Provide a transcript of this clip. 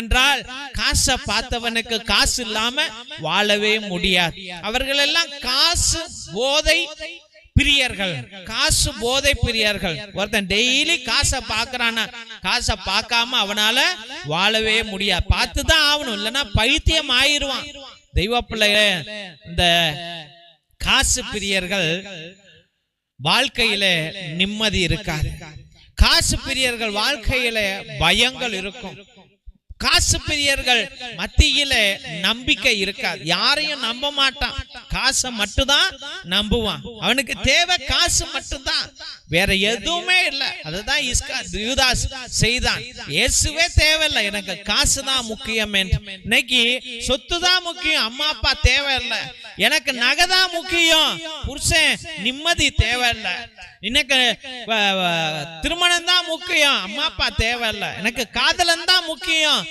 என்றால் காசை பார்த்தவனுக்கு காசு இல்லாம வாழவே முடியாது. அவர்கள் எல்லாம் காசு போதை பிரியர்கள், காசு போதை பிரியர்கள். ஒருத்தன் டெய்லி காசை பார்க்கறானா, காசை பார்க்காம அவனால வாழவே முடியாது. பார்த்துதான் ஆகணும், இல்லைன்னா பைத்தியம் ஆயிருவான். தெய்வ பிள்ளைய இந்த காசு பிரியர்கள் வாழ்க்கையில நிம்மதி இருக்காது. காசு பிரியர்கள் வாழ்க்கையில பயங்கள் இருக்கும். காசு பிரியர்கள் மத்தியில நம்பிக்கை இருக்காது. யாரையும் நம்ப மாட்டான், காசை மட்டும்தான் நம்புவான். அவனுக்கு தேவை காசு மட்டும்தான், வேற எதுவுமே இல்லை. அதுதான் யூதாஸ் செய்தான். இயேசுவே தேவையில்லை, எனக்கு காசு தான் முக்கியம் என்று. இன்னைக்கு சொத்து தான் முக்கியம், அம்மா அப்பா தேவையில்லை. எனக்கு நகை தான் முக்கியம், புருஷன் நிம்மதி தேவையில்லை. எனக்கு திருமணம் தான் முக்கியம், அம்மா அப்பா தேவையில்லை. எனக்கு காதலன் தான் முக்கியம்,